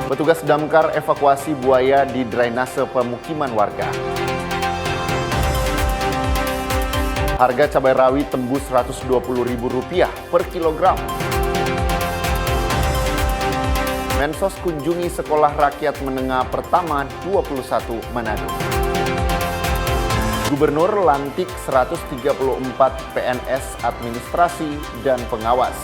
Petugas damkar evakuasi buaya di drainase pemukiman warga. Harga cabai rawit tembus Rp120.000 per kilogram. Mensos kunjungi Sekolah Rakyat Menengah Pertama 21 Manado. Gubernur lantik 134 PNS administrasi dan pengawas.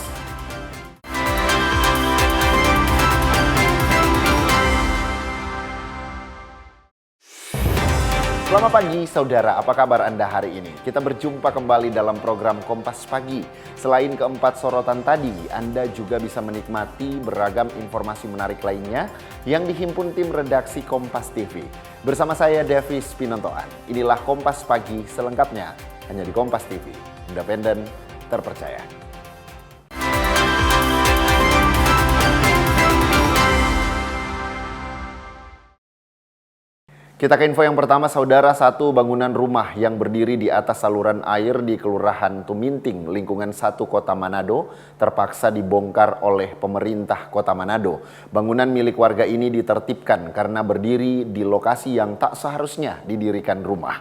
Selamat pagi saudara, apa kabar Anda hari ini? Kita berjumpa kembali dalam program Kompas Pagi. Selain keempat sorotan tadi, Anda juga bisa menikmati beragam informasi menarik lainnya yang dihimpun tim redaksi Kompas TV. Bersama saya Davis Pinontoan, inilah Kompas Pagi selengkapnya, hanya di Kompas TV, independen, terpercaya. Kita ke info yang pertama, saudara. Satu bangunan rumah yang berdiri di atas saluran air di Kelurahan Tuminting, lingkungan 1 Kota Manado, terpaksa dibongkar oleh pemerintah Kota Manado. Bangunan milik warga ini ditertibkan karena berdiri di lokasi yang tak seharusnya didirikan rumah.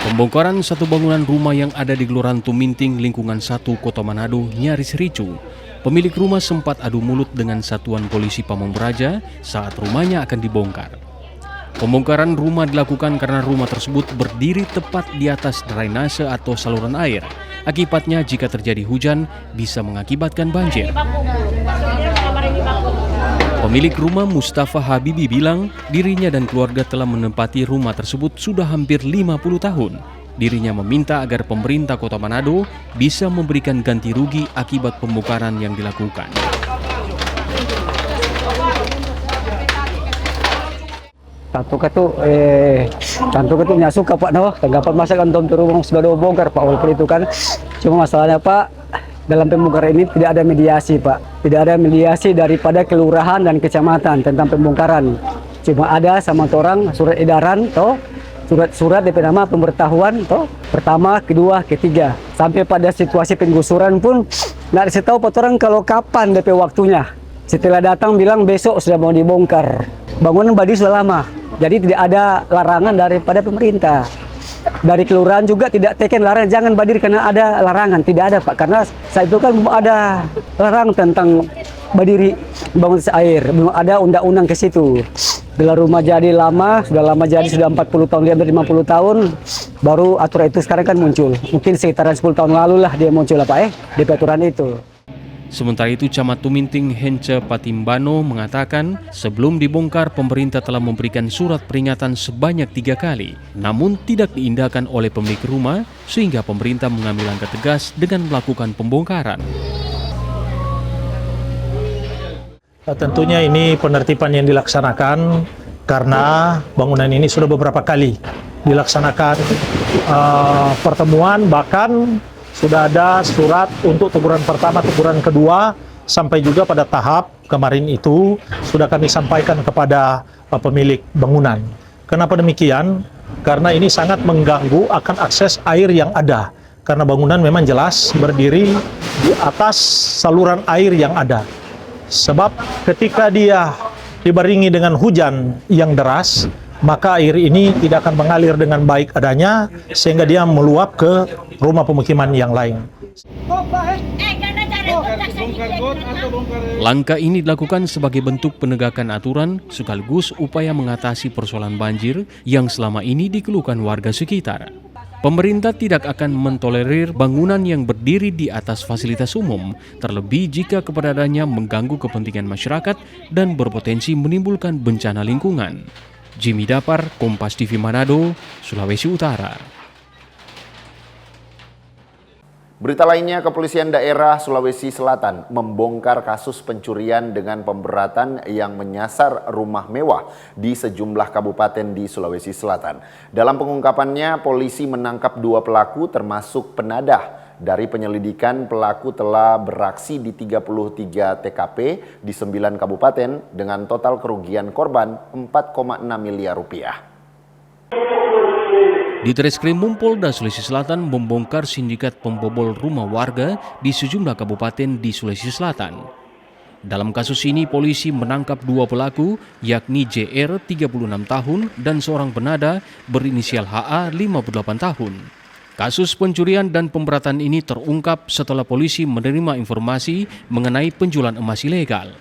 Pembongkaran satu bangunan rumah yang ada di Kelurahan Tuminting, lingkungan 1 Kota Manado nyaris ricuh. Pemilik rumah sempat adu mulut dengan Satuan Polisi Pamong Praja saat rumahnya akan dibongkar. Pembongkaran rumah dilakukan karena rumah tersebut berdiri tepat di atas drainase atau saluran air. Akibatnya jika terjadi hujan bisa mengakibatkan banjir. Pemilik rumah Mustafa Habibi bilang dirinya dan keluarga telah menempati rumah tersebut sudah hampir 50 tahun. Dirinya meminta agar pemerintah Kota Manado bisa memberikan ganti rugi akibat pembongkaran yang dilakukan. Tanto katu nya suka Pak no, tanggapan masa kan rumah sudah dibongkar Pak, walaupun itu kan cuma masalahnya Pak, dalam pembongkaran ini tidak ada mediasi Pak, tidak ada mediasi daripada kelurahan dan kecamatan tentang pembongkaran, cuma ada sama orang surat edaran toh, surat DP nama pemberitahuan toh, pertama, kedua, ketiga. Sampai pada situasi penggusuran pun nggak dikasih tahu orang kalau kapan DP waktunya. Setelah datang bilang besok sudah mau dibongkar. Bangunan badi sudah lama, jadi tidak ada larangan daripada pemerintah. Dari kelurahan juga tidak teken larangan jangan badir karena ada larangan, tidak ada Pak, karena saat itu kan belum ada larangan tentang berdiri bangun air, belum ada undang-undang ke situ. Bila rumah jadi lama, sudah 40 tahun, dia hampir 50 tahun, baru aturan itu sekarang kan muncul. Mungkin sekitaran 10 tahun lalu lah dia muncul di aturan itu. Sementara itu, Camat Tuminting Hence Patimbano mengatakan sebelum dibongkar pemerintah telah memberikan surat peringatan sebanyak 3 kali, namun tidak diindahkan oleh pemilik rumah sehingga pemerintah mengambil langkah tegas dengan melakukan pembongkaran. Tentunya ini penertiban yang dilaksanakan karena bangunan ini sudah beberapa kali dilaksanakan pertemuan, bahkan sudah ada surat untuk teguran pertama, teguran kedua, sampai juga pada tahap kemarin itu sudah kami sampaikan kepada pemilik bangunan. Kenapa demikian? Karena ini sangat mengganggu akan akses air yang ada, karena bangunan memang jelas berdiri di atas saluran air yang ada. Sebab ketika dia dibarengi dengan hujan yang deras, maka air ini tidak akan mengalir dengan baik adanya, sehingga dia meluap ke rumah pemukiman yang lain. Langkah ini dilakukan sebagai bentuk penegakan aturan sekaligus upaya mengatasi persoalan banjir yang selama ini dikeluhkan warga sekitar. Pemerintah tidak akan mentolerir bangunan yang berdiri di atas fasilitas umum, terlebih jika keberadaannya mengganggu kepentingan masyarakat dan berpotensi menimbulkan bencana lingkungan. Jimmy Dapar, Kompas TV Manado, Sulawesi Utara. Berita lainnya, Kepolisian Daerah Sulawesi Selatan membongkar kasus pencurian dengan pemberatan yang menyasar rumah mewah di sejumlah kabupaten di Sulawesi Selatan. Dalam pengungkapannya, polisi menangkap 2 pelaku termasuk penadah. Dari penyelidikan, pelaku telah beraksi di 33 TKP di 9 kabupaten dengan total kerugian korban 4,6 miliar rupiah. Ditreskrim Polda Sulawesi Selatan membongkar sindikat pembobol rumah warga di sejumlah kabupaten di Sulawesi Selatan. Dalam kasus ini, polisi menangkap dua pelaku, yakni JR 36 tahun dan seorang penada berinisial HA 58 tahun. Kasus pencurian dan pemberatan ini terungkap setelah polisi menerima informasi mengenai penjualan emas ilegal.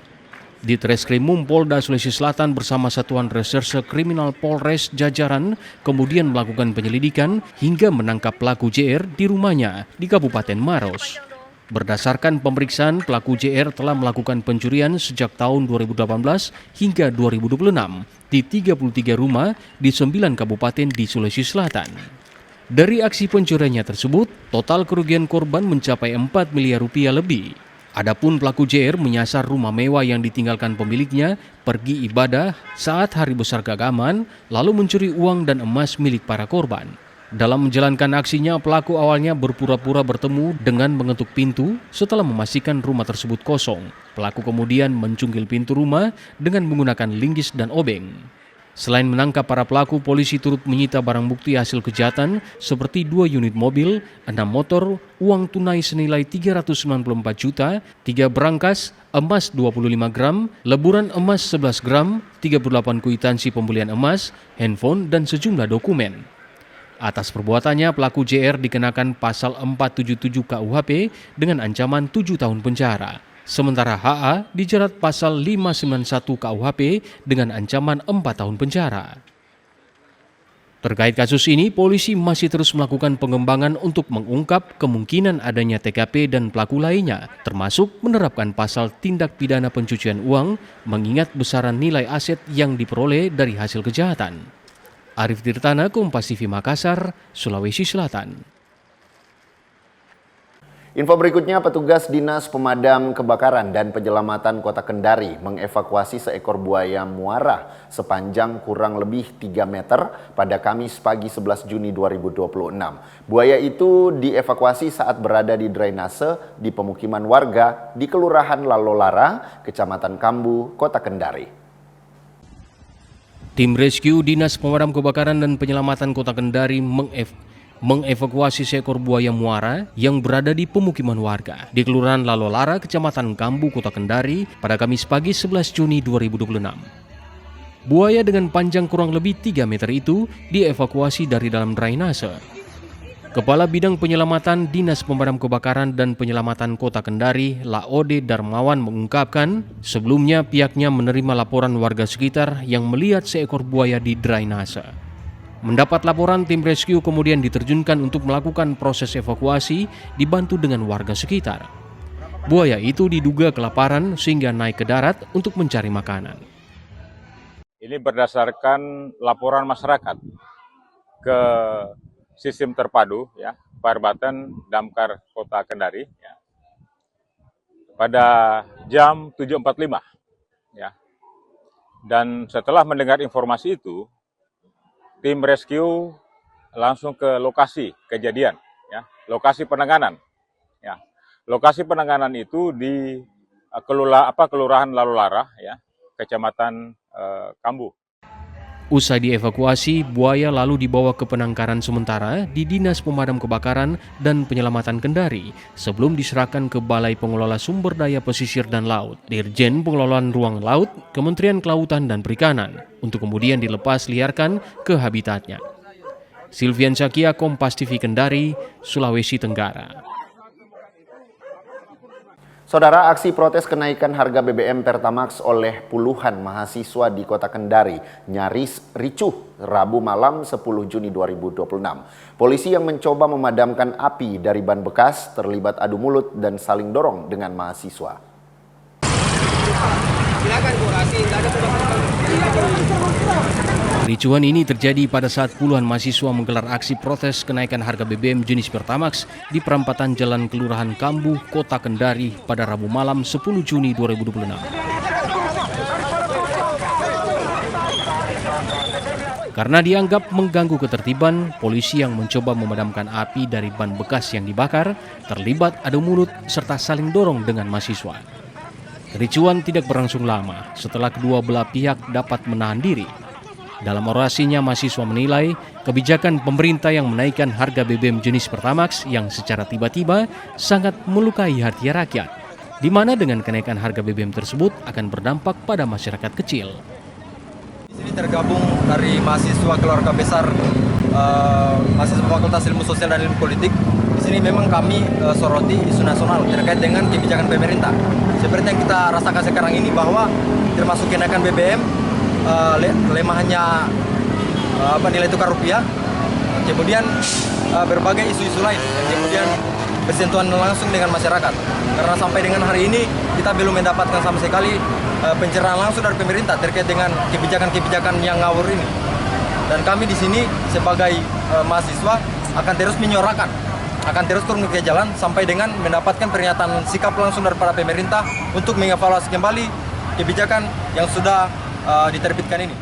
Ditreskrim Polda Sulawesi Selatan bersama Satuan Reserse Kriminal Polres Jajaran kemudian melakukan penyelidikan hingga menangkap pelaku JR di rumahnya di Kabupaten Maros. Berdasarkan pemeriksaan, pelaku JR telah melakukan pencurian sejak tahun 2018 hingga 2026 di 33 rumah di 9 kabupaten di Sulawesi Selatan. Dari aksi pencuriannya tersebut, total kerugian korban mencapai 4 miliar rupiah lebih. Adapun pelaku JR menyasar rumah mewah yang ditinggalkan pemiliknya pergi ibadah saat hari besar keagamaan, lalu mencuri uang dan emas milik para korban. Dalam menjalankan aksinya, pelaku awalnya berpura-pura bertemu dengan mengetuk pintu setelah memastikan rumah tersebut kosong. Pelaku kemudian mencungkil pintu rumah dengan menggunakan linggis dan obeng. Selain menangkap para pelaku, polisi turut menyita barang bukti hasil kejahatan seperti 2 unit mobil, 6 motor, uang tunai senilai 394 juta, 3 berangkas, emas 25 gram, leburan emas 11 gram, 38 kwitansi pembelian emas, handphone, dan sejumlah dokumen. Atas perbuatannya, pelaku JR dikenakan pasal 477 KUHP dengan ancaman 7 tahun penjara. Sementara HA dijerat pasal 591 KUHP dengan ancaman 4 tahun penjara. Terkait kasus ini, polisi masih terus melakukan pengembangan untuk mengungkap kemungkinan adanya TKP dan pelaku lainnya, termasuk menerapkan pasal tindak pidana pencucian uang, mengingat besaran nilai aset yang diperoleh dari hasil kejahatan. Arif Tirtana, Kompas TV Makassar, Sulawesi Selatan. Info berikutnya, petugas Dinas Pemadam Kebakaran dan Penyelamatan Kota Kendari mengevakuasi seekor buaya muara sepanjang kurang lebih 3 meter pada Kamis pagi 11 Juni 2026. Buaya itu dievakuasi saat berada di drainase di pemukiman warga di Kelurahan Lalolara, Kecamatan Kambu, Kota Kendari. Tim rescue Dinas Pemadam Kebakaran dan Penyelamatan Kota Kendari mengevakuasi seekor buaya muara yang berada di pemukiman warga di Kelurahan Lalolara, Kecamatan Kambu, Kota Kendari pada Kamis pagi 11 Juni 2026. Buaya dengan panjang kurang lebih 3 meter itu dievakuasi dari dalam drainase. Kepala Bidang Penyelamatan Dinas Pemadam Kebakaran dan Penyelamatan Kota Kendari, Laode Darmawan, mengungkapkan sebelumnya pihaknya menerima laporan warga sekitar yang melihat seekor buaya di drainase. Mendapat laporan, tim rescue kemudian diterjunkan untuk melakukan proses evakuasi dibantu dengan warga sekitar. Buaya itu diduga kelaparan sehingga naik ke darat untuk mencari makanan. Ini berdasarkan laporan masyarakat ke sistem terpadu ya, Parbatan Damkar Kota Kendari ya, pada jam 7.45 ya. Dan setelah mendengar informasi itu, tim rescue langsung ke lokasi kejadian, ya, lokasi penanganan. Ya. Lokasi penanganan itu di Kelurahan Lalolara, ya, Kecamatan Kambu. Usai dievakuasi, buaya lalu dibawa ke penangkaran sementara di Dinas Pemadam Kebakaran dan Penyelamatan Kendari sebelum diserahkan ke Balai Pengelola Sumber Daya Pesisir dan Laut, Dirjen Pengelolaan Ruang Laut, Kementerian Kelautan dan Perikanan, untuk kemudian dilepas liarkan ke habitatnya. Silvian Sakia, Kompas TV Kendari, Sulawesi Tenggara. Saudara, aksi protes kenaikan harga BBM Pertamax oleh puluhan mahasiswa di Kota Kendari nyaris ricuh Rabu malam 10 Juni 2026. Polisi yang mencoba memadamkan api dari ban bekas terlibat adu mulut dan saling dorong dengan mahasiswa. Ricuhan ini terjadi pada saat puluhan mahasiswa menggelar aksi protes kenaikan harga BBM jenis Pertamax di perempatan Jalan Kelurahan Kambu, Kota Kendari pada Rabu malam 10 Juni 2026. Karena dianggap mengganggu ketertiban, polisi yang mencoba memadamkan api dari ban bekas yang dibakar terlibat adu mulut serta saling dorong dengan mahasiswa. Kericuhan tidak berlangsung lama setelah kedua belah pihak dapat menahan diri. Dalam orasinya, mahasiswa menilai kebijakan pemerintah yang menaikkan harga BBM jenis Pertamax yang secara tiba-tiba sangat melukai hati rakyat, di mana dengan kenaikan harga BBM tersebut akan berdampak pada masyarakat kecil. Di sini tergabung dari mahasiswa keluarga besar, mahasiswa Fakultas Ilmu Sosial dan Ilmu Politik. Di sini memang kami soroti isu nasional terkait dengan kebijakan pemerintah. Seperti yang kita rasakan sekarang ini bahwa termasuk kenaikan BBM, lemahnya nilai tukar rupiah, kemudian berbagai isu-isu lain yang kemudian bersentuhan langsung dengan masyarakat. Karena sampai dengan hari ini kita belum mendapatkan sama sekali pencerahan langsung dari pemerintah terkait dengan kebijakan-kebijakan yang ngawur ini. Dan kami di sini sebagai mahasiswa akan terus menyuarakan, akan terus turun ke jalan sampai dengan mendapatkan pernyataan sikap langsung daripada pemerintah untuk mengevaluasi kembali kebijakan yang sudah diterbitkan ini.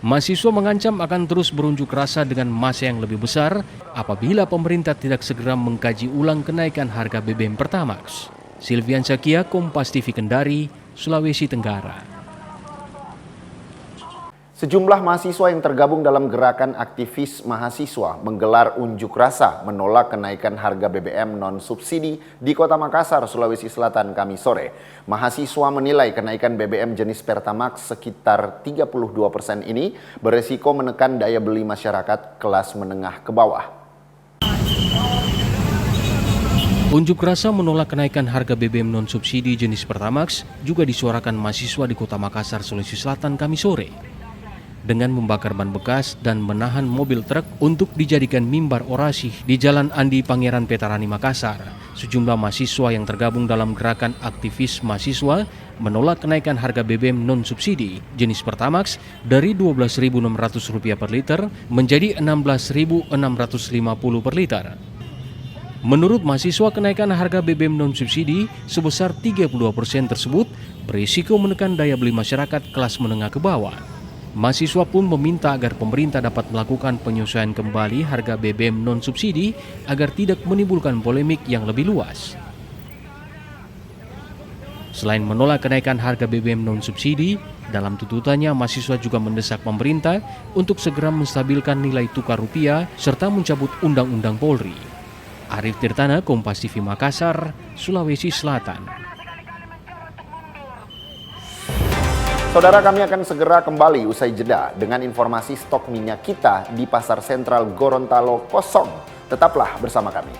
Mahasiswa mengancam akan terus berunjuk rasa dengan massa yang lebih besar apabila pemerintah tidak segera mengkaji ulang kenaikan harga BBM Pertamax. Silvian Sakia, Kompas TV Kendari, Sulawesi Tenggara. Sejumlah mahasiswa yang tergabung dalam gerakan aktivis mahasiswa menggelar unjuk rasa menolak kenaikan harga BBM non-subsidi di Kota Makassar, Sulawesi Selatan Kamis sore. Mahasiswa menilai kenaikan BBM jenis Pertamax sekitar 32% ini beresiko menekan daya beli masyarakat kelas menengah ke bawah. Unjuk rasa menolak kenaikan harga BBM non-subsidi jenis Pertamax juga disuarakan mahasiswa di Kota Makassar, Sulawesi Selatan Kamis sore. Dengan membakar ban bekas dan menahan mobil truk untuk dijadikan mimbar orasi di Jalan Andi Pangeran Petarani Makassar. Sejumlah mahasiswa yang tergabung dalam gerakan aktivis mahasiswa menolak kenaikan harga BBM non-subsidi jenis Pertamax dari Rp12.600 per liter menjadi Rp16.650 per liter. Menurut mahasiswa, kenaikan harga BBM non-subsidi sebesar 32% tersebut berisiko menekan daya beli masyarakat kelas menengah ke bawah. Mahasiswa pun meminta agar pemerintah dapat melakukan penyesuaian kembali harga BBM non-subsidi agar tidak menimbulkan polemik yang lebih luas. Selain menolak kenaikan harga BBM non-subsidi, dalam tuntutannya mahasiswa juga mendesak pemerintah untuk segera menstabilkan nilai tukar rupiah serta mencabut Undang-Undang Polri. Arif Tirtana, Kompas TV Makassar, Sulawesi Selatan. Saudara, kami akan segera kembali usai jeda dengan informasi stok minyak kita di Pasar Sentral Gorontalo kosong. Tetaplah bersama kami.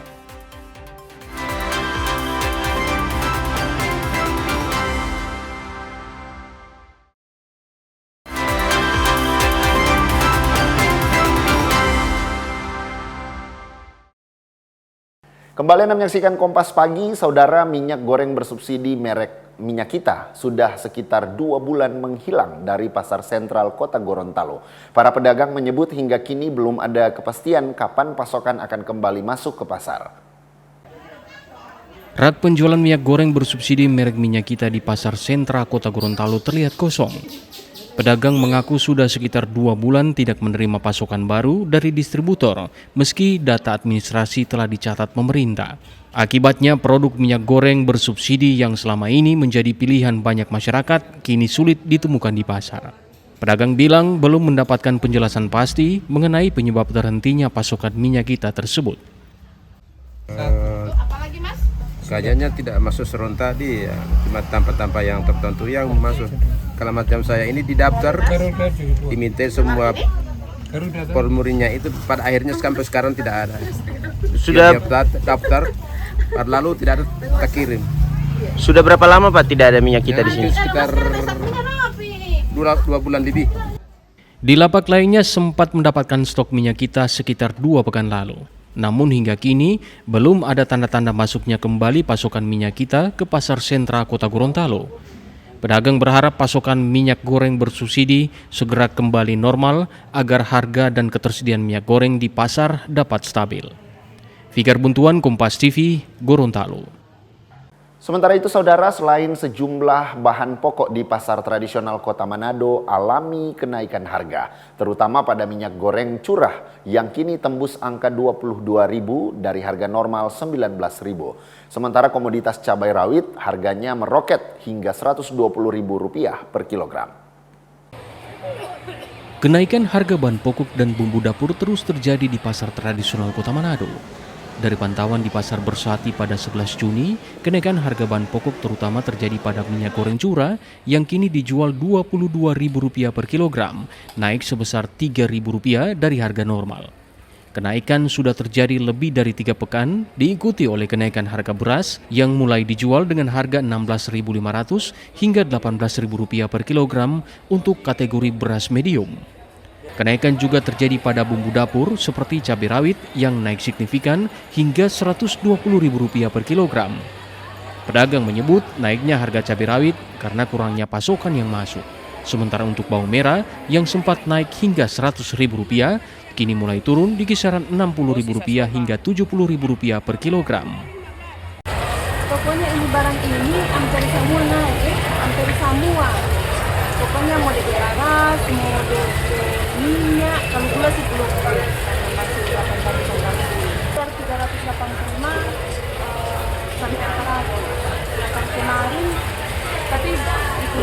Kembali Anda menyaksikan Kompas Pagi. Saudara, minyak goreng bersubsidi merek Minyak Kita sudah sekitar 2 bulan menghilang dari pasar sentral Kota Gorontalo. Para pedagang menyebut hingga kini belum ada kepastian kapan pasokan akan kembali masuk ke pasar. Rak penjualan minyak goreng bersubsidi merek Minyak Kita di pasar sentra Kota Gorontalo terlihat kosong. Pedagang mengaku sudah sekitar 2 bulan tidak menerima pasokan baru dari distributor, meski data administrasi telah dicatat pemerintah. Akibatnya produk minyak goreng bersubsidi yang selama ini menjadi pilihan banyak masyarakat kini sulit ditemukan di pasar. Pedagang bilang belum mendapatkan penjelasan pasti mengenai penyebab terhentinya pasokan Minyak Kita tersebut. Kayaknya tidak masuk serentak ya, cuma tanpa yang tertentu yang masuk. Kalau macam saya ini didaftar, diminta semua formulirnya itu, pada akhirnya sampai sekarang tidak ada. Sudah daftar, lalu tidak ada terkirim. Sudah berapa lama Pak tidak ada Minyak Kita di sini? Sekitar 2 bulan lebih. Di lapak lainnya sempat mendapatkan stok Minyak Kita sekitar 2 pekan lalu. Namun hingga kini belum ada tanda-tanda masuknya kembali pasokan Minyak Kita ke pasar sentra Kota Gorontalo. Pedagang berharap pasokan minyak goreng bersubsidi segera kembali normal agar harga dan ketersediaan minyak goreng di pasar dapat stabil. Fikar Buntuan, Kompas TV, Gorontalo. Sementara itu, saudara, selain sejumlah bahan pokok di pasar tradisional Kota Manado alami kenaikan harga, terutama pada minyak goreng curah yang kini tembus angka Rp22.000 dari harga normal Rp19.000. Sementara komoditas cabai rawit harganya meroket hingga Rp120.000 per kilogram. Kenaikan harga bahan pokok dan bumbu dapur terus terjadi di pasar tradisional Kota Manado. Dari pantauan di Pasar Bersati pada 11 Juni, kenaikan harga bahan pokok terutama terjadi pada minyak goreng curah yang kini dijual Rp22.000 per kilogram, naik sebesar Rp3.000 dari harga normal. Kenaikan sudah terjadi lebih dari 3 pekan, diikuti oleh kenaikan harga beras yang mulai dijual dengan harga Rp16.500 hingga Rp18.000 per kilogram untuk kategori beras medium. Kenaikan juga terjadi pada bumbu dapur seperti cabai rawit yang naik signifikan hingga Rp120.000 per kilogram. Pedagang menyebut naiknya harga cabai rawit karena kurangnya pasokan yang masuk. Sementara untuk bawang merah yang sempat naik hingga Rp100.000, kini mulai turun di kisaran Rp60.000 hingga Rp70.000 per kilogram. Pokoknya ini barang ini hampir semua naik, hampir semua. Pokoknya mau di beras, mau di minyak, kalau gula sih belum. Masih 385 sampai sekarang kemarin, tapi itu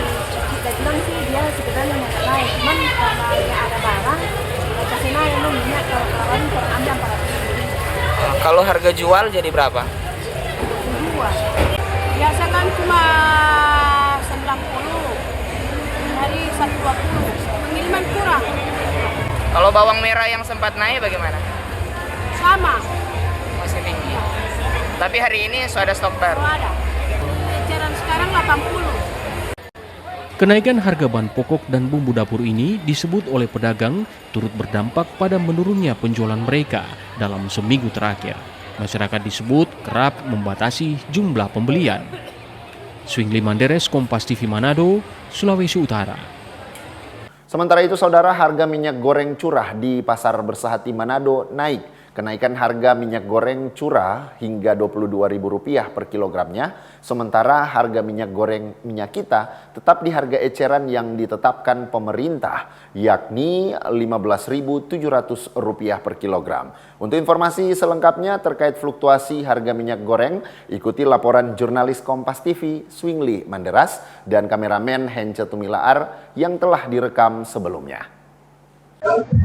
kita bilang sih dia sebenarnya mau naik, cuman karena dia ada barang, kasih naik minyak kalau kemarin ambil 400. Kalau harga jual jadi berapa? Biasa kan cuma 90, hari 120, pengiriman kurang. Kalau bawang merah yang sempat naik bagaimana? Sama. Masih tinggi. Tapi hari ini sudah ada stok baru. Ada. Eceran sekarang 80. Kenaikan harga bahan pokok dan bumbu dapur ini disebut oleh pedagang turut berdampak pada menurunnya penjualan mereka dalam seminggu terakhir. Masyarakat disebut kerap membatasi jumlah pembelian. Swingli Manderes, Kompas TV Manado, Sulawesi Utara. Sementara itu, saudara, harga minyak goreng curah di Pasar Bersahati Manado naik. Kenaikan harga minyak goreng curah hingga Rp22.000 per kilogramnya, sementara harga minyak goreng minyak kita tetap di harga eceran yang ditetapkan pemerintah, yakni Rp15.700 per kilogram. Untuk informasi selengkapnya terkait fluktuasi harga minyak goreng, ikuti laporan jurnalis Kompas TV Swingli Manderas dan kameramen Hence Tumilaar yang telah direkam sebelumnya.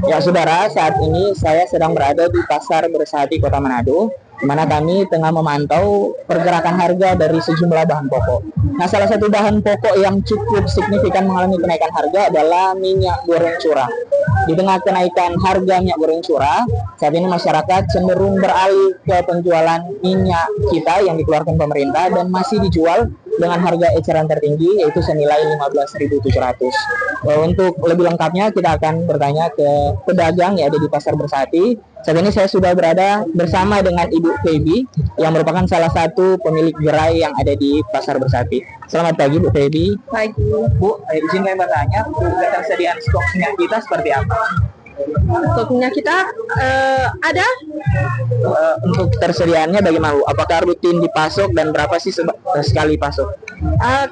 Ya saudara, saat ini saya sedang berada di Pasar Bersahati Kota Manado, di mana kami tengah memantau pergerakan harga dari sejumlah bahan pokok. Nah, salah satu bahan pokok yang cukup signifikan mengalami kenaikan harga adalah minyak goreng curah. Di tengah kenaikan harga minyak goreng curah, saat ini masyarakat cenderung beralih ke penjualan minyak kita yang dikeluarkan pemerintah dan masih dijual dengan harga eceran tertinggi, yaitu senilai Rp15.700. Untuk lebih lengkapnya kita akan bertanya ke pedagang yang ada di Pasar Bersahati. Saat ini saya sudah berada bersama dengan Ibu Feby yang merupakan salah satu pemilik gerai yang ada di Pasar Bersahati. Selamat pagi Bu Feby. Pagi. Bu, izin kami bertanya, untuk ketersediaan stok minyak kita seperti apa? Stok minyak kita ada. Untuk ketersediaannya bagaimana Bu? Apakah rutin dipasok dan berapa sih sekali pasok?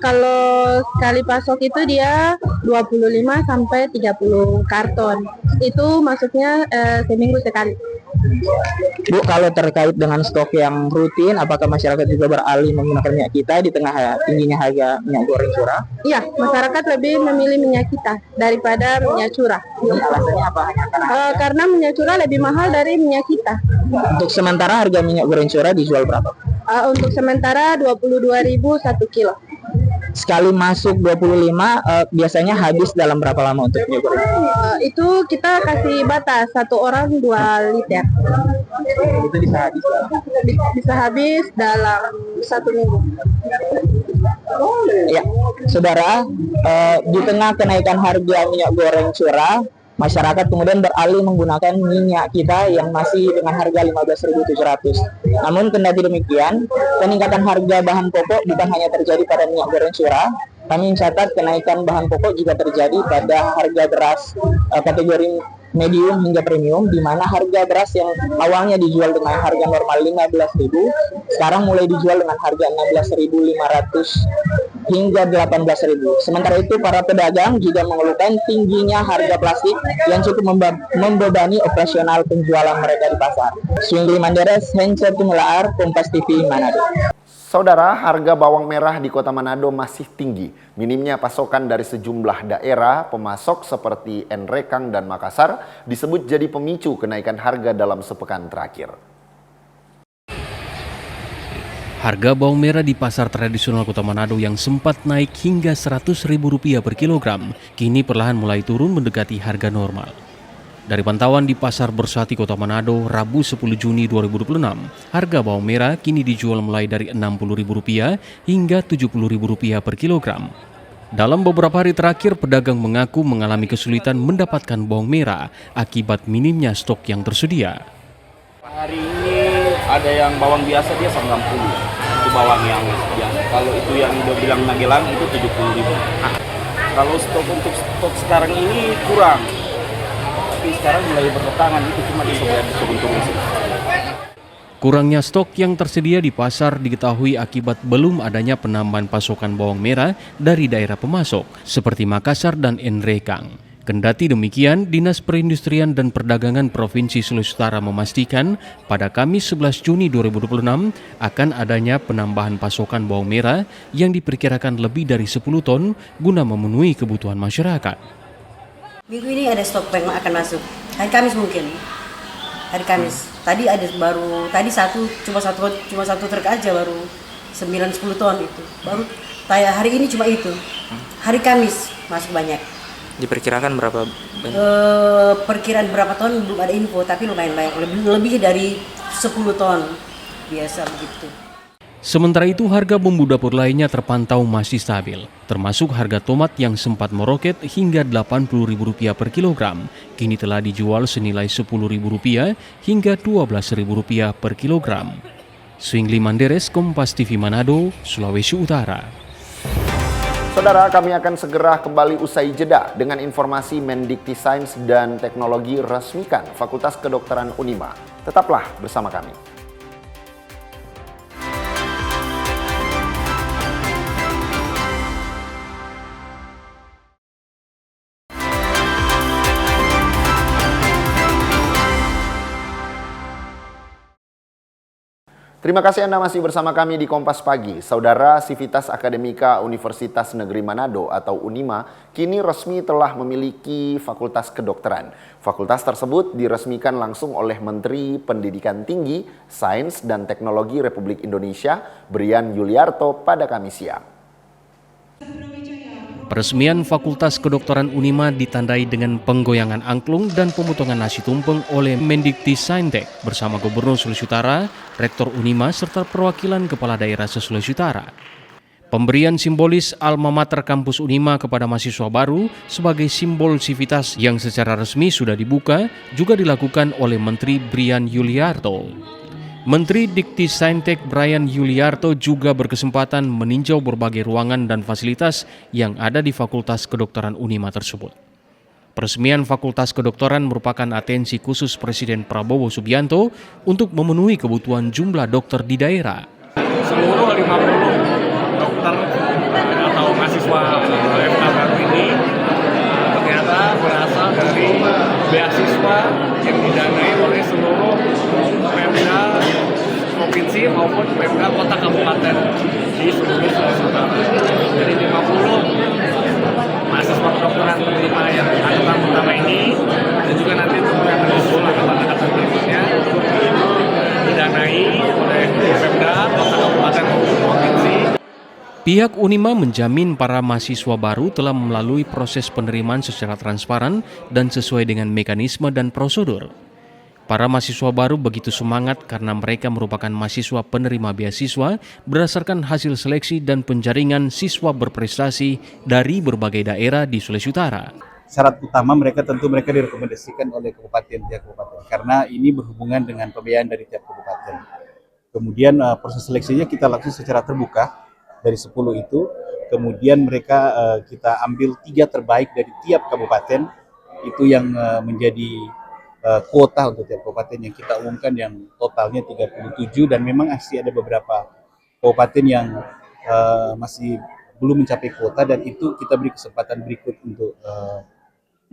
Kalau sekali pasok itu dia 25 sampai 30 karton. Itu masuknya seminggu sekali. Bu, kalau terkait dengan stok yang rutin, apakah masyarakat juga beralih menggunakan minyak kita di tengah tingginya harga minyak goreng curah? Iya, masyarakat lebih memilih minyak kita daripada minyak curah. Alasannya apa? Karena minyak curah lebih mahal dari minyak kita. Untuk sementara harga minyak goreng curah dijual berapa? Untuk sementara 22.000 1 kilo. Sekali masuk 25, biasanya habis dalam berapa lama untuk minyak goreng? Itu kita kasih batas, 1 orang 2 liter. Itu bisa habis dalam? Bisa habis dalam 1 minggu. Ya, saudara, di tengah kenaikan harga minyak goreng curah, masyarakat kemudian beralih menggunakan minyak kita yang masih dengan harga Rp15.700. Namun kendati demikian, peningkatan harga bahan pokok bukan hanya terjadi pada minyak goreng curah. Kami mencatat kenaikan bahan pokok juga terjadi pada harga beras kategori medium hingga premium, di mana harga beras yang awalnya dijual dengan harga normal Rp15.000, sekarang mulai dijual dengan harga Rp16.500 hingga Rp18.000. Sementara itu, para pedagang juga mengeluhkan tingginya harga plastik yang cukup membebani operasional penjualan mereka di pasar. Swingli Manderes, Hence Tumilaar, Kompas TV Manado. Saudara, harga bawang merah di Kota Manado masih tinggi. Minimnya pasokan dari sejumlah daerah pemasok seperti Nrekang dan Makassar disebut jadi pemicu kenaikan harga dalam sepekan terakhir. Harga bawang merah di pasar tradisional Kota Manado yang sempat naik hingga Rp100.000 per kilogram, kini perlahan mulai turun mendekati harga normal. Dari pantauan di Pasar Bersati Kota Manado, Rabu 10 Juni 2026, harga bawang merah kini dijual mulai dari Rp60.000 hingga Rp70.000 per kilogram. Dalam beberapa hari terakhir, pedagang mengaku mengalami kesulitan mendapatkan bawang merah akibat minimnya stok yang tersedia. Hari ini ada yang bawang biasa dia 90, itu bawang yang biasa. Kalau itu yang udah bilang Nagelang itu 70.000. Nah, kalau untuk stok sekarang ini kurang. Tapi sekarang mulai berdatangan itu cuma di sebentar. Kurangnya stok yang tersedia di pasar diketahui akibat belum adanya penambahan pasokan bawang merah dari daerah pemasok seperti Makassar dan Nrekang. Kendati demikian, Dinas Perindustrian dan Perdagangan Provinsi Sulawesi Utara memastikan pada Kamis 11 Juni 2026 akan adanya penambahan pasokan bawang merah yang diperkirakan lebih dari 10 ton guna memenuhi kebutuhan masyarakat. Minggu ini ada stok yang akan masuk. Hari Kamis mungkin. Hari Kamis. Tadi ada baru cuma satu truk aja baru 9-10 ton itu. Baru hari ini cuma itu. Hari Kamis masuk banyak. Diperkirakan berapa banyak? Perkiraan berapa ton belum ada info, tapi lumayan banyak. Lebih dari 10 ton. Biasa begitu. Sementara itu, harga bumbu dapur lainnya terpantau masih stabil, termasuk harga tomat yang sempat meroket hingga Rp80.000 per kilogram, kini telah dijual senilai Rp10.000 hingga Rp12.000 per kilogram. Swingli Manderes, Kompas TV Manado, Sulawesi Utara. Saudara, kami akan segera kembali usai jeda dengan informasi Mendikti Sains dan Teknologi resmikan Fakultas Kedokteran Unima. Tetaplah bersama kami. Terima kasih Anda masih bersama kami di Kompas Pagi. Saudara, Sivitas Akademika Universitas Negeri Manado atau Unima kini resmi telah memiliki Fakultas Kedokteran. Fakultas tersebut diresmikan langsung oleh Menteri Pendidikan Tinggi, Sains dan Teknologi Republik Indonesia, Brian Yuliarto pada Kamis siang. Peresmian Fakultas Kedokteran Unima ditandai dengan penggoyangan angklung dan pemotongan nasi tumpeng oleh Mendikti Saintek bersama Gubernur Sulawesi Utara, Rektor Unima, serta perwakilan Kepala Daerah se-Sulawesi Utara. Pemberian simbolis Alma Mater Kampus Unima kepada mahasiswa baru sebagai simbol sivitas yang secara resmi sudah dibuka juga dilakukan oleh Menteri Brian Yuliarto. Menteri Dikti Saintek Brian Yuliarto juga berkesempatan meninjau berbagai ruangan dan fasilitas yang ada di Fakultas Kedokteran Unima tersebut. Peresmian Fakultas Kedokteran merupakan atensi khusus Presiden Prabowo Subianto untuk memenuhi kebutuhan jumlah dokter di daerah. Seluruh 50 dokter atau mahasiswa FK baru ini ternyata berasal dari beasiswa yang didanai oleh seluruh Pemda provinsi maupun Pemda kota kabupaten di seluruh Sulawesi Utara. Dari 50 mahasiswa kedokteran Unima yang angkatan pertama ini dan juga nanti tentu yang menyusul angkatan berikutnya itu didanai oleh Pemda kota kabupaten maupun provinsi. Pihak Unima menjamin para mahasiswa baru telah melalui proses penerimaan secara transparan dan sesuai dengan mekanisme dan prosedur. Para mahasiswa baru begitu semangat karena mereka merupakan mahasiswa penerima beasiswa berdasarkan hasil seleksi dan penjaringan siswa berprestasi dari berbagai daerah di Sulawesi Utara. Syarat utama mereka direkomendasikan oleh tiap kabupaten karena ini berhubungan dengan pembiayaan dari tiap kabupaten. Kemudian proses seleksinya kita lakukan secara terbuka dari 10 itu. Kemudian mereka kita ambil 3 terbaik dari tiap kabupaten itu yang menjadi kuota untuk tiap kabupaten yang kita umumkan yang totalnya 37 dan memang masih ada beberapa kabupaten yang masih belum mencapai kuota dan itu kita beri kesempatan berikut untuk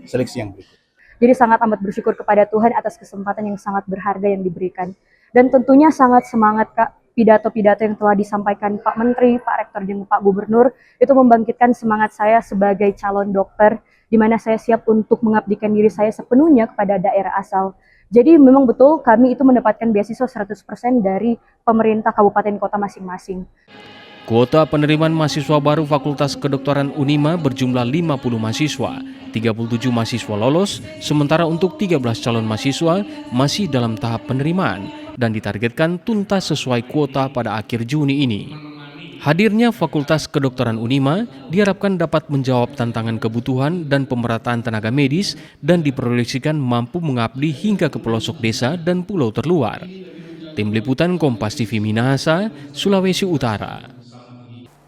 seleksi yang berikut. Jadi sangat amat bersyukur kepada Tuhan atas kesempatan yang sangat berharga yang diberikan dan tentunya sangat semangat Kak pidato-pidato yang telah disampaikan Pak Menteri, Pak Rektor, dan Pak Gubernur itu membangkitkan semangat saya sebagai calon dokter, di mana saya siap untuk mengabdikan diri saya sepenuhnya kepada daerah asal. Jadi memang betul kami itu mendapatkan beasiswa 100% dari pemerintah kabupaten kota masing-masing. Kuota penerimaan mahasiswa baru Fakultas Kedokteran Unima berjumlah 50 mahasiswa, 37 mahasiswa lolos, sementara untuk 13 calon mahasiswa masih dalam tahap penerimaan dan ditargetkan tuntas sesuai kuota pada akhir Juni ini. Hadirnya Fakultas Kedokteran Unima diharapkan dapat menjawab tantangan kebutuhan dan pemerataan tenaga medis dan diproyeksikan mampu mengabdi hingga ke pelosok desa dan pulau terluar. Tim Liputan Kompas TV Minahasa, Sulawesi Utara.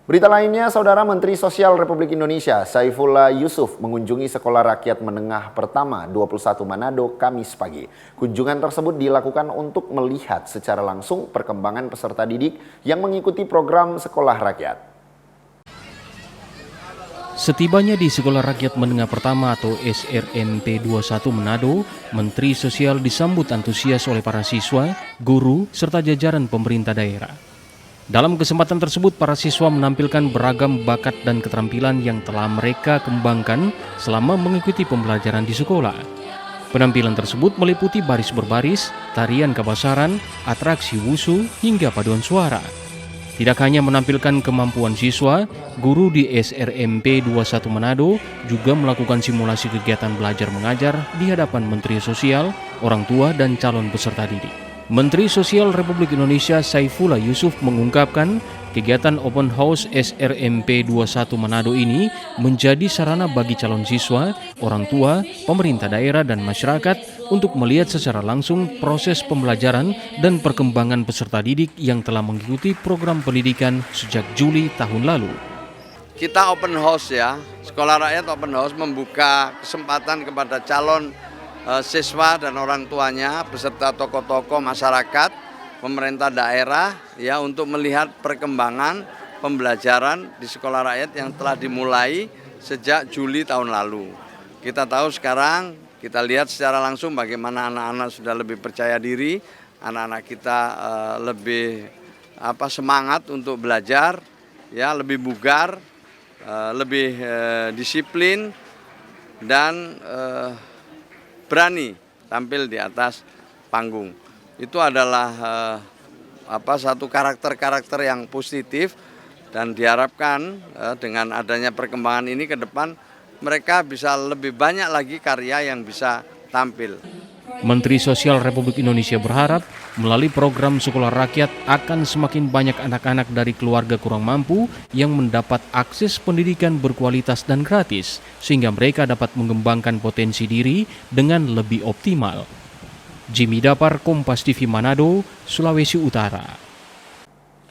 Berita lainnya, Saudara Menteri Sosial Republik Indonesia Saifullah Yusuf mengunjungi Sekolah Rakyat Menengah Pertama 21 Manado Kamis pagi. Kunjungan tersebut dilakukan untuk melihat secara langsung perkembangan peserta didik yang mengikuti program Sekolah Rakyat. Setibanya di Sekolah Rakyat Menengah Pertama atau SRMP 21 Manado, Menteri Sosial disambut antusias oleh para siswa, guru, serta jajaran pemerintah daerah. Dalam kesempatan tersebut, para siswa menampilkan beragam bakat dan keterampilan yang telah mereka kembangkan selama mengikuti pembelajaran di sekolah. Penampilan tersebut meliputi baris berbaris, tarian kabasaran, atraksi wusu, hingga paduan suara. Tidak hanya menampilkan kemampuan siswa, guru di SRMP 21 Manado juga melakukan simulasi kegiatan belajar mengajar di hadapan Menteri Sosial, orang tua, dan calon peserta didik. Menteri Sosial Republik Indonesia Saifullah Yusuf mengungkapkan kegiatan Open House SRMP 21 Manado ini menjadi sarana bagi calon siswa, orang tua, pemerintah daerah, dan masyarakat untuk melihat secara langsung proses pembelajaran dan perkembangan peserta didik yang telah mengikuti program pendidikan sejak Juli tahun lalu. Kita open house ya, Sekolah Rakyat Open House membuka kesempatan kepada calon siswa dan orang tuanya beserta tokoh-tokoh masyarakat, pemerintah daerah ya untuk melihat perkembangan pembelajaran di Sekolah Rakyat yang telah dimulai sejak Juli tahun lalu. Kita tahu sekarang, kita lihat secara langsung bagaimana anak-anak sudah lebih percaya diri, anak-anak kita lebih semangat untuk belajar, ya lebih bugar, lebih disiplin dan berani tampil di atas panggung. Itu adalah satu karakter-karakter yang positif dan diharapkan dengan adanya perkembangan ini ke depan mereka bisa lebih banyak lagi karya yang bisa tampil. Menteri Sosial Republik Indonesia berharap melalui program Sekolah Rakyat akan semakin banyak anak-anak dari keluarga kurang mampu yang mendapat akses pendidikan berkualitas dan gratis, sehingga mereka dapat mengembangkan potensi diri dengan lebih optimal. Jimmy Dapar, Kompas TV Manado, Sulawesi Utara.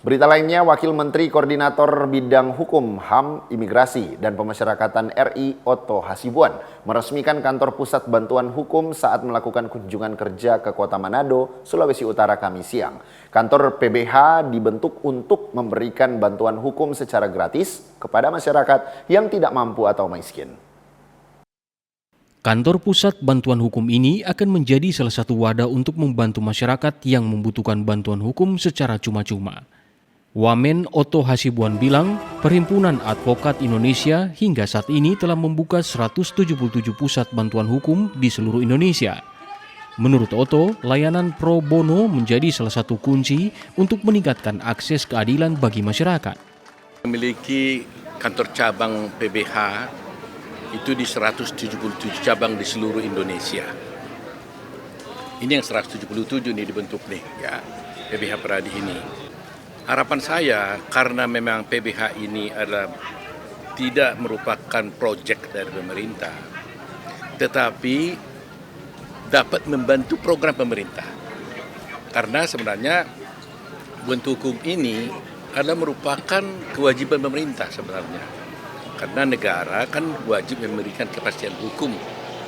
Berita lainnya, Wakil Menteri Koordinator Bidang Hukum, HAM, Imigrasi, dan Pemasyarakatan RI Otto Hasibuan meresmikan kantor pusat bantuan hukum saat melakukan kunjungan kerja ke Kota Manado, Sulawesi Utara Kamis siang. Kantor PBH dibentuk untuk memberikan bantuan hukum secara gratis kepada masyarakat yang tidak mampu atau miskin. Kantor Pusat Bantuan Hukum ini akan menjadi salah satu wadah untuk membantu masyarakat yang membutuhkan bantuan hukum secara cuma-cuma. Wamen Otto Hasibuan bilang, Perhimpunan Advokat Indonesia hingga saat ini telah membuka 177 pusat bantuan hukum di seluruh Indonesia. Menurut Otto, layanan pro bono menjadi salah satu kunci untuk meningkatkan akses keadilan bagi masyarakat. Memiliki kantor cabang PBH itu di 177 cabang di seluruh Indonesia. Ini yang 177 ini dibentuk nih ya, PBH Peradi ini. Harapan saya karena memang PBH ini adalah tidak merupakan proyek dari pemerintah, tetapi dapat membantu program pemerintah. Karena sebenarnya bentuk hukum ini adalah merupakan kewajiban pemerintah sebenarnya. Karena negara kan wajib memberikan kepastian hukum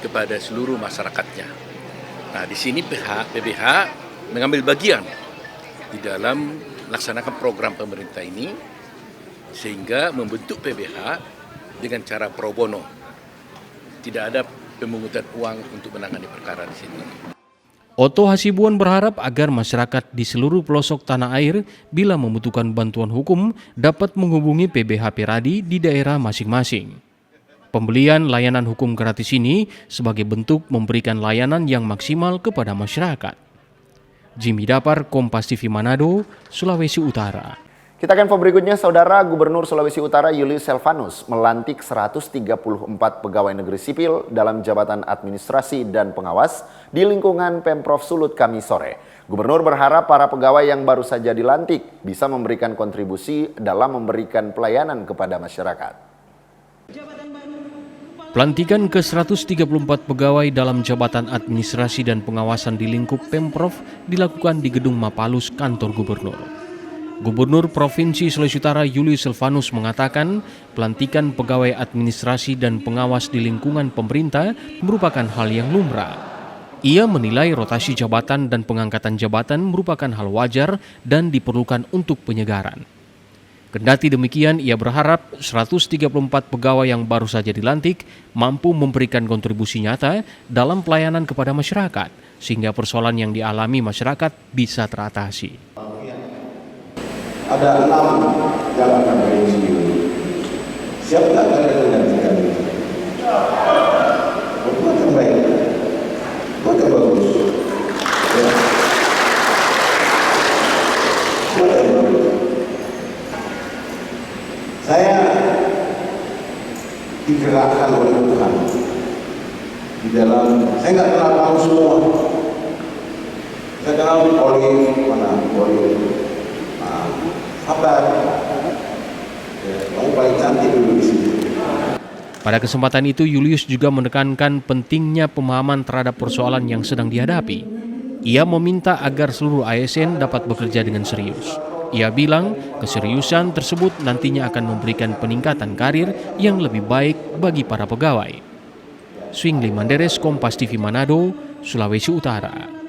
kepada seluruh masyarakatnya. Nah, di sini PBH mengambil bagian di dalam melaksanakan program pemerintah ini sehingga membentuk PBH dengan cara pro bono. Tidak ada pemungutan uang untuk menangani perkara di sini. Otto Hasibuan berharap agar masyarakat di seluruh pelosok tanah air bila membutuhkan bantuan hukum dapat menghubungi PBH Peradi di daerah masing-masing. Pembelian layanan hukum gratis ini sebagai bentuk memberikan layanan yang maksimal kepada masyarakat. Jimmy Dapar, Kompas TV Manado, Sulawesi Utara. Kita ke info berikutnya, Saudara. Gubernur Sulawesi Utara Julius Selvanus melantik 134 pegawai negeri sipil dalam jabatan administrasi dan pengawas di lingkungan Pemprov Sulut Kamis sore. Gubernur berharap para pegawai yang baru saja dilantik bisa memberikan kontribusi dalam memberikan pelayanan kepada masyarakat. Pelantikan ke-134 pegawai dalam jabatan administrasi dan pengawasan di lingkup Pemprov dilakukan di Gedung Mapalus, kantor Gubernur. Gubernur Provinsi Sulawesi Utara Julius Selvanus mengatakan pelantikan pegawai administrasi dan pengawas di lingkungan pemerintah merupakan hal yang lumrah. Ia menilai rotasi jabatan dan pengangkatan jabatan merupakan hal wajar dan diperlukan untuk penyegaran. Kendati demikian, ia berharap 134 pegawai yang baru saja dilantik mampu memberikan kontribusi nyata dalam pelayanan kepada masyarakat, sehingga persoalan yang dialami masyarakat bisa teratasi. Ada 6 jabatan PNSU. Siap tak kalian menggantikan itu? Buat yang baik, buat yang bagus. Ya. Buat yang bagus. Saya digerakkan oleh Tuhan di dalam. Saya nggak kenal kamu semua. Saya kenal Olive, mana Olive. Kamu paling cantik dulu di sini. Pada kesempatan itu, Julius juga menekankan pentingnya pemahaman terhadap persoalan yang sedang dihadapi. Ia meminta agar seluruh ASN dapat bekerja dengan serius. Ia bilang keseriusan tersebut nantinya akan memberikan peningkatan karir yang lebih baik bagi para pegawai. Swingli Manderes, Kompas TV Manado, Sulawesi Utara.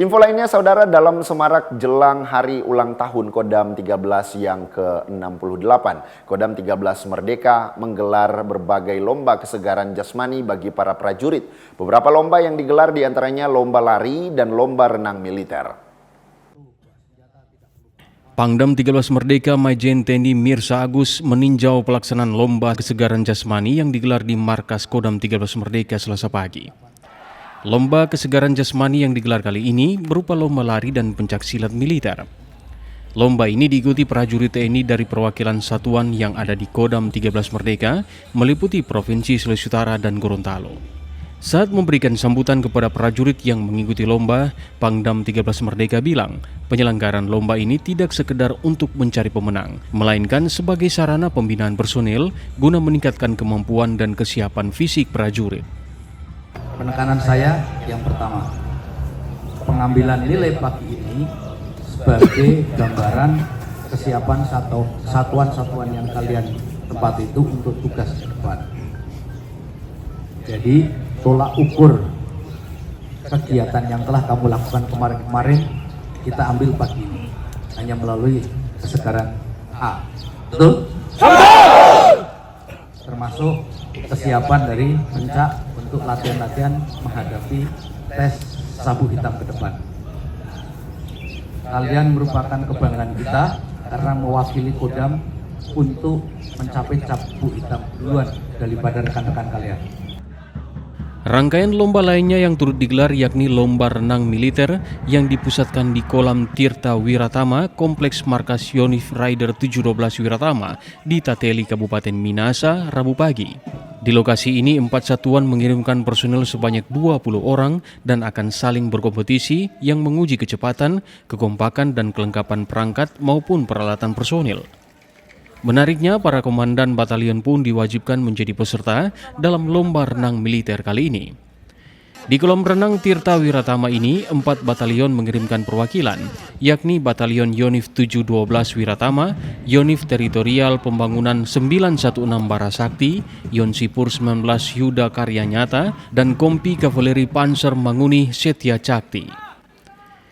Info lainnya, Saudara, dalam semarak jelang hari ulang tahun Kodam 13 yang ke-68, Kodam 13 Merdeka menggelar berbagai lomba kesegaran jasmani bagi para prajurit. Beberapa lomba yang digelar diantaranya lomba lari dan lomba renang militer. Pangdam 13 Merdeka Majen TNI Mirsa Agus meninjau pelaksanaan lomba kesegaran jasmani yang digelar di markas Kodam 13 Merdeka Selasa pagi. Lomba kesegaran jasmani yang digelar kali ini berupa lomba lari dan pencaksilat militer. Lomba ini diikuti prajurit TNI dari perwakilan satuan yang ada di Kodam 13 Merdeka, meliputi Provinsi Sulawesi Utara dan Gorontalo. Saat memberikan sambutan kepada prajurit yang mengikuti lomba, Pangdam 13 Merdeka bilang, penyelenggaraan lomba ini tidak sekedar untuk mencari pemenang, melainkan sebagai sarana pembinaan personil guna meningkatkan kemampuan dan kesiapan fisik prajurit. Penekanan saya yang pertama, pengambilan nilai pagi ini sebagai gambaran kesiapan satuan-satuan yang kalian tempati itu untuk tugas ke depan. Jadi tolak ukur kegiatan yang telah kamu lakukan kemarin-kemarin kita ambil pagi ini hanya melalui kesegaran A. Betul? Termasuk kesiapan dari pencak untuk latihan-latihan menghadapi tes sabu hitam ke depan. Kalian merupakan kebanggaan kita karena mewakili Kodam untuk mencapai sabu hitam duluan daripada rekan-rekan kalian. Rangkaian lomba lainnya yang turut digelar yakni lomba renang militer yang dipusatkan di kolam Tirta Wiratama, Kompleks Markas Yonif Rider 712 Wiratama di Tateli, Kabupaten Minasa, Rabu pagi. Di lokasi ini 4 satuan mengirimkan personel sebanyak 20 orang dan akan saling berkompetisi yang menguji kecepatan, kekompakan dan kelengkapan perangkat maupun peralatan personil. Menariknya, para komandan batalion pun diwajibkan menjadi peserta dalam lomba renang militer kali ini. Di kolam renang Tirta Wiratama ini, 4 batalion mengirimkan perwakilan, yakni Batalion Yonif 712 Wiratama, Yonif Teritorial Pembangunan 916 Barasakti, Yonsipur 19 Yuda Karya Nyata, dan Kompi Kavaleri Panzer Manguni Setia Cakti.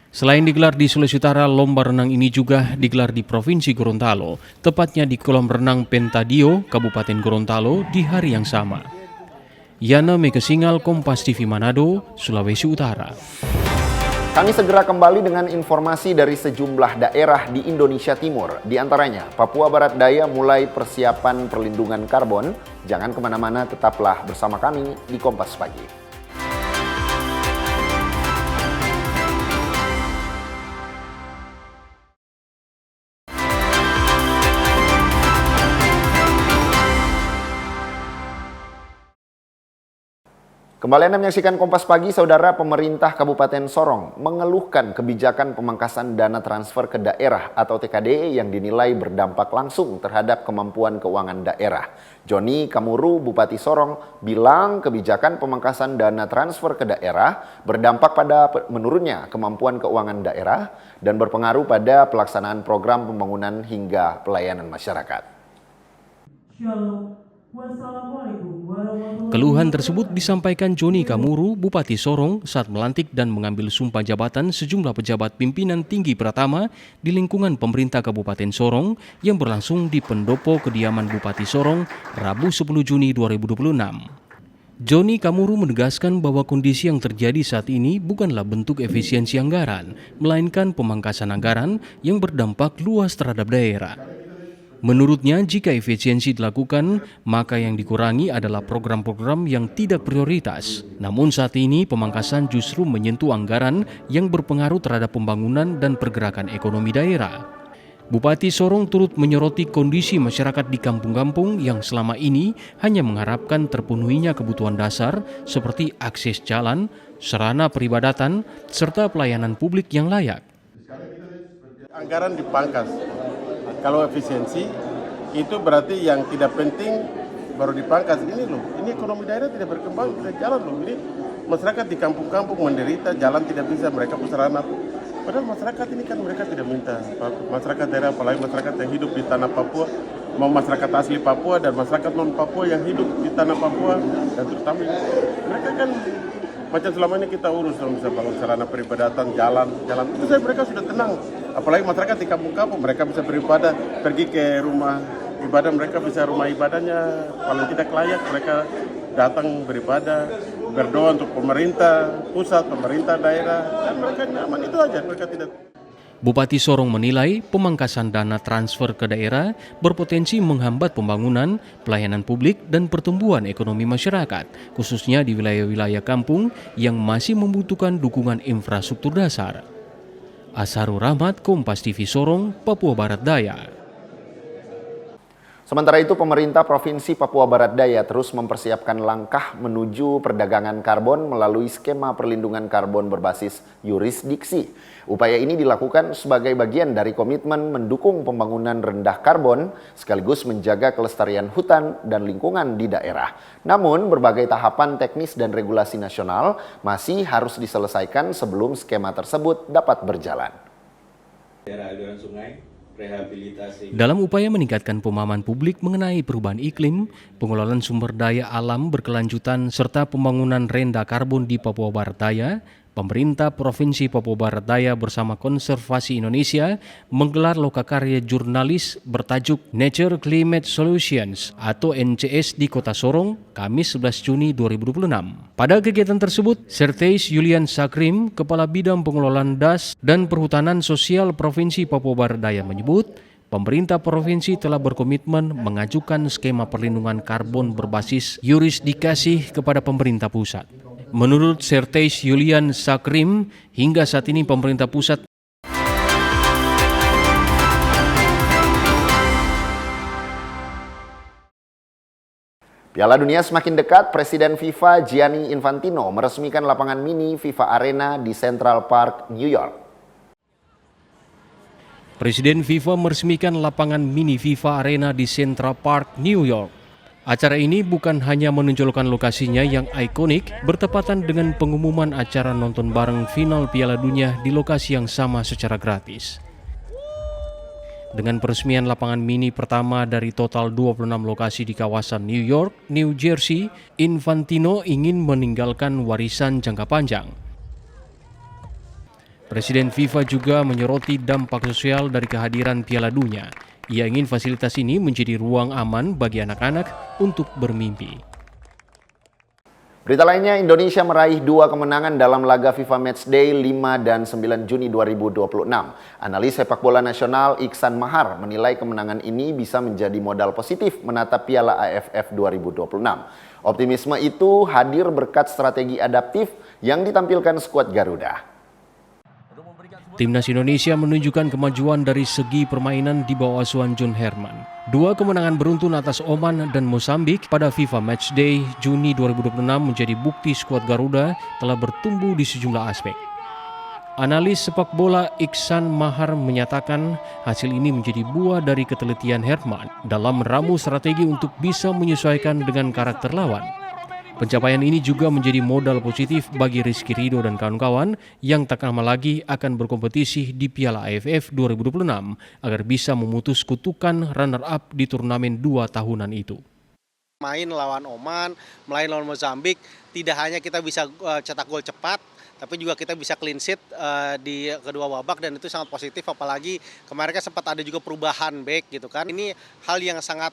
Selain digelar di Sulawesi Utara, lomba renang ini juga digelar di Provinsi Gorontalo, tepatnya di kolam renang Pentadio, Kabupaten Gorontalo di hari yang sama. Yana Mekesingal, Kompas TV Manado, Sulawesi Utara. Kami segera kembali dengan informasi dari sejumlah daerah di Indonesia Timur. Di antaranya, Papua Barat Daya mulai persiapan perlindungan karbon. Jangan kemana-mana, tetaplah bersama kami di Kompas Pagi. Kembali Anda menyaksikan Kompas Pagi, Saudara. Pemerintah Kabupaten Sorong mengeluhkan kebijakan pemangkasan dana transfer ke daerah atau TKDE yang dinilai berdampak langsung terhadap kemampuan keuangan daerah. Joni Kamuru, Bupati Sorong, bilang kebijakan pemangkasan dana transfer ke daerah berdampak pada menurunnya kemampuan keuangan daerah dan berpengaruh pada pelaksanaan program pembangunan hingga pelayanan masyarakat. Keluhan tersebut disampaikan Joni Kamuru, Bupati Sorong, saat melantik dan mengambil sumpah jabatan sejumlah pejabat pimpinan tinggi pertama di lingkungan pemerintah Kabupaten Sorong yang berlangsung di pendopo kediaman Bupati Sorong, Rabu 10 Juni 2026. Joni Kamuru menegaskan bahwa kondisi yang terjadi saat ini bukanlah bentuk efisiensi anggaran, melainkan pemangkasan anggaran yang berdampak luas terhadap daerah. Menurutnya, jika efisiensi dilakukan, maka yang dikurangi adalah program-program yang tidak prioritas. Namun saat ini pemangkasan justru menyentuh anggaran yang berpengaruh terhadap pembangunan dan pergerakan ekonomi daerah. Bupati Sorong turut menyoroti kondisi masyarakat di kampung-kampung yang selama ini hanya mengharapkan terpenuhinya kebutuhan dasar seperti akses jalan, sarana peribadatan, serta pelayanan publik yang layak. Anggaran dipangkas. Kalau efisiensi itu berarti yang tidak penting baru dipangkas. Ini loh, ini ekonomi daerah tidak berkembang, tidak jalan loh. Ini masyarakat di kampung-kampung menderita, jalan tidak bisa, mereka pusarana. Padahal masyarakat ini kan mereka tidak minta. Masyarakat daerah, apalagi masyarakat yang hidup di tanah Papua, mau masyarakat asli Papua dan masyarakat non Papua yang hidup di tanah Papua, dan terutama mereka kan macam selama ini kita urus, bisa bangun sarana peribadatan, jalan itu saya mereka sudah tenang. Apalagi masyarakat di kampung-kampung, mereka bisa beribadah, pergi ke rumah ibadah, mereka bisa rumah ibadahnya paling tidak layak, mereka datang beribadah, berdoa untuk pemerintah pusat, pemerintah daerah, dan mereka nyaman, itu aja, mereka tidak. Bupati Sorong menilai pemangkasan dana transfer ke daerah berpotensi menghambat pembangunan, pelayanan publik, dan pertumbuhan ekonomi masyarakat, khususnya di wilayah-wilayah kampung yang masih membutuhkan dukungan infrastruktur dasar. Asharul Rahmat, Kompas TV Sorong, Papua Barat Daya. Sementara itu, pemerintah Provinsi Papua Barat Daya terus mempersiapkan langkah menuju perdagangan karbon melalui skema perlindungan karbon berbasis yurisdiksi. Upaya ini dilakukan sebagai bagian dari komitmen mendukung pembangunan rendah karbon sekaligus menjaga kelestarian hutan dan lingkungan di daerah. Namun, berbagai tahapan teknis dan regulasi nasional masih harus diselesaikan sebelum skema tersebut dapat berjalan. Dalam upaya meningkatkan pemahaman publik mengenai perubahan iklim, pengelolaan sumber daya alam berkelanjutan, serta pembangunan rendah karbon di Papua Barat Daya, pemerintah Provinsi Papua Barat Daya bersama Konservasi Indonesia menggelar lokakarya jurnalis bertajuk Nature Climate Solutions atau NCS di Kota Sorong, Kamis 11 Juni 2026. Pada kegiatan tersebut, Serteis Julian Sakrim, Kepala Bidang Pengelolaan DAS dan Perhutanan Sosial Provinsi Papua Barat Daya menyebut, pemerintah provinsi telah berkomitmen mengajukan skema perlindungan karbon berbasis yurisdiksi kepada pemerintah pusat. Menurut Serteis Julian Sakrim, hingga saat ini pemerintah pusat Piala Dunia semakin dekat, Presiden FIFA Gianni Infantino meresmikan lapangan mini FIFA Arena di Central Park, New York. Presiden FIFA meresmikan lapangan mini FIFA Arena di Central Park, New York. Acara ini bukan hanya menonjolkan lokasinya yang ikonik, bertepatan dengan pengumuman acara nonton bareng final Piala Dunia di lokasi yang sama secara gratis. Dengan peresmian lapangan mini pertama dari total 26 lokasi di kawasan New York, New Jersey, Infantino ingin meninggalkan warisan jangka panjang. Presiden FIFA juga menyoroti dampak sosial dari kehadiran Piala Dunia. Ia ingin fasilitas ini menjadi ruang aman bagi anak-anak untuk bermimpi. Berita lainnya, Indonesia meraih 2 kemenangan dalam laga FIFA Matchday 5 dan 9 Juni 2026. Analis sepak bola nasional Iksan Mahar menilai kemenangan ini bisa menjadi modal positif menatap Piala AFF 2026. Optimisme itu hadir berkat strategi adaptif yang ditampilkan skuad Garuda. Timnas Indonesia menunjukkan kemajuan dari segi permainan di bawah asuhan John Herman. 2 kemenangan beruntun atas Oman dan Mozambik pada FIFA Matchday Juni 2026 menjadi bukti skuad Garuda telah bertumbuh di sejumlah aspek. Analis sepak bola Iksan Mahar menyatakan hasil ini menjadi buah dari ketelitian Herman dalam meramu strategi untuk bisa menyesuaikan dengan karakter lawan. Pencapaian ini juga menjadi modal positif bagi Rizky Ridho dan kawan-kawan yang tak lama lagi akan berkompetisi di Piala AFF 2026 agar bisa memutus kutukan runner-up di turnamen 2 tahunan itu. Main lawan Oman, main lawan Mozambik, tidak hanya kita bisa cetak gol cepat, tapi juga kita bisa clean sheet di kedua babak dan itu sangat positif, apalagi kemarin kan sempat ada juga perubahan back gitu kan. Ini hal yang sangat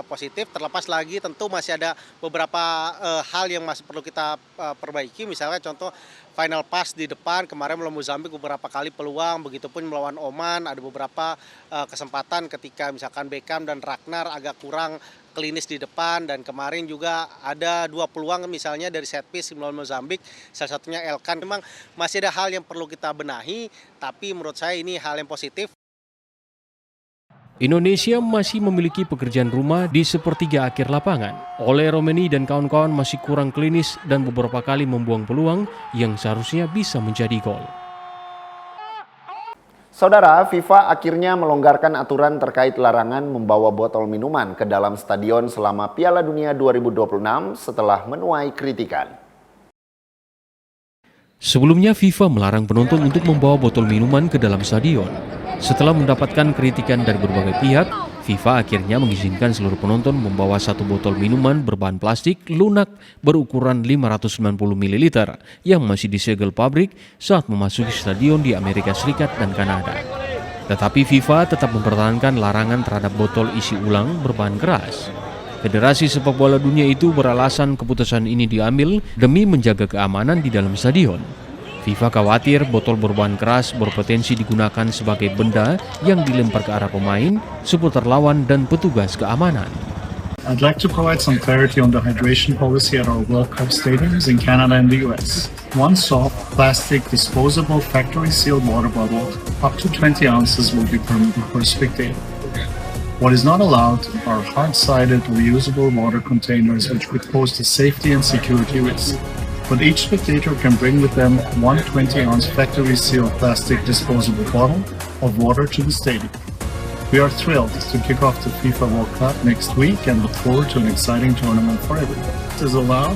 positif, terlepas lagi tentu masih ada beberapa hal yang masih perlu kita perbaiki, misalnya contoh final pass di depan, kemarin melawan Mozambik beberapa kali peluang, begitupun melawan Oman ada beberapa kesempatan ketika misalkan Beckham dan Ragnar agak kurang klinis di depan, dan kemarin juga ada 2 peluang misalnya dari set piece melawan Mozambik, salah satunya Elkan. Memang masih ada hal yang perlu kita benahi, tapi menurut saya ini hal yang positif. Indonesia masih memiliki pekerjaan rumah di sepertiga akhir lapangan. Ole Romeni dan kawan-kawan masih kurang klinis dan beberapa kali membuang peluang yang seharusnya bisa menjadi gol. Saudara, FIFA akhirnya melonggarkan aturan terkait larangan membawa botol minuman ke dalam stadion selama Piala Dunia 2026 setelah menuai kritikan. Sebelumnya FIFA melarang penonton untuk membawa botol minuman ke dalam stadion. Setelah mendapatkan kritikan dari berbagai pihak, FIFA akhirnya mengizinkan seluruh penonton membawa 1 botol minuman berbahan plastik lunak berukuran 590 ml yang masih disegel pabrik saat memasuki stadion di Amerika Serikat dan Kanada. Tetapi FIFA tetap mempertahankan larangan terhadap botol isi ulang berbahan keras. Federasi Sepak Bola Dunia itu beralasan keputusan ini diambil demi menjaga keamanan di dalam stadion. FIFA khawatir botol berbahan keras berpotensi digunakan sebagai benda yang dilempar ke arah pemain, supporter lawan, dan petugas keamanan. I'd like to provide some clarity on the hydration policy at our World Cup stadiums in Canada and the US. 1 soft, plastic, disposable, factory-sealed water bottle up to 20 ounces will be permitted per spectator. What is not allowed are hard-sided, reusable water containers which could pose a safety and security risk. But each spectator can bring with them 1 20-ounce factory-sealed plastic disposable bottle of water to the stadium. We are thrilled to kick off the FIFA World Cup next week and look forward to an exciting tournament for everyone. This is allowed,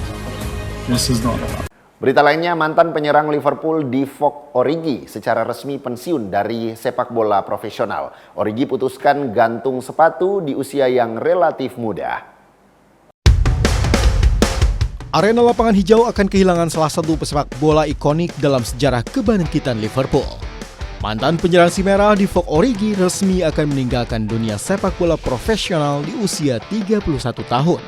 this is not allowed. Berita lainnya, mantan penyerang Liverpool Divock Origi secara resmi pensiun dari sepak bola profesional. Origi putuskan gantung sepatu di usia yang relatif muda. Arena lapangan hijau akan kehilangan salah satu pesepak bola ikonik dalam sejarah kebangkitan Liverpool. Mantan penyerang si merah Divock Origi resmi akan meninggalkan dunia sepak bola profesional di usia 31 tahun.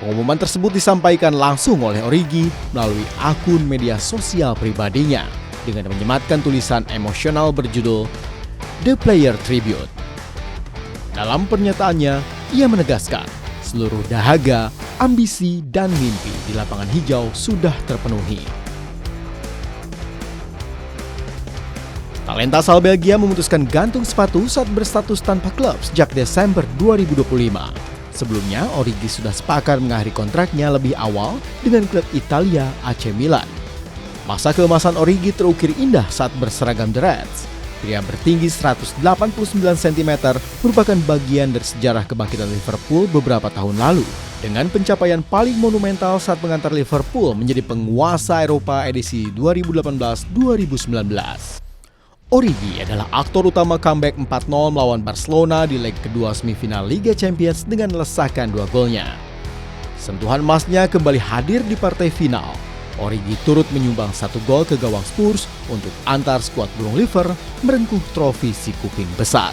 Pengumuman tersebut disampaikan langsung oleh Origi melalui akun media sosial pribadinya dengan menyematkan tulisan emosional berjudul The Player Tribute. Dalam pernyataannya, ia menegaskan seluruh dahaga, ambisi, dan mimpi di lapangan hijau sudah terpenuhi. Talenta asal Belgia memutuskan gantung sepatu saat berstatus tanpa klub sejak Desember 2025. Sebelumnya, Origi sudah sepakat mengakhiri kontraknya lebih awal dengan klub Italia AC Milan. Masa keemasan Origi terukir indah saat berseragam The Reds. Pria bertinggi 189 cm merupakan bagian dari sejarah kebangkitan Liverpool beberapa tahun lalu dengan pencapaian paling monumental saat mengantar Liverpool menjadi penguasa Eropa edisi 2018-2019. Origi adalah aktor utama comeback 4-0 melawan Barcelona di leg kedua semifinal Liga Champions dengan melesakkan 2 golnya. Sentuhan emasnya kembali hadir di partai final. Origi turut menyumbang 1 gol ke gawang Spurs untuk antar skuad burung Liver merengkuh trofi si kuping besar.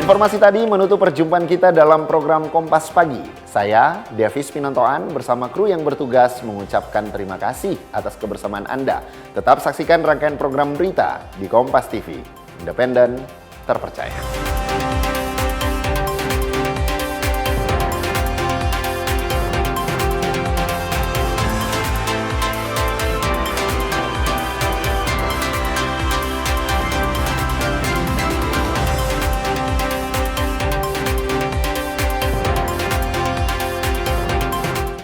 Informasi tadi menutup perjumpaan kita dalam program Kompas Pagi. Saya, Davis Pinontoan, bersama kru yang bertugas mengucapkan terima kasih atas kebersamaan Anda. Tetap saksikan rangkaian program berita di Kompas TV. Independen, terpercaya.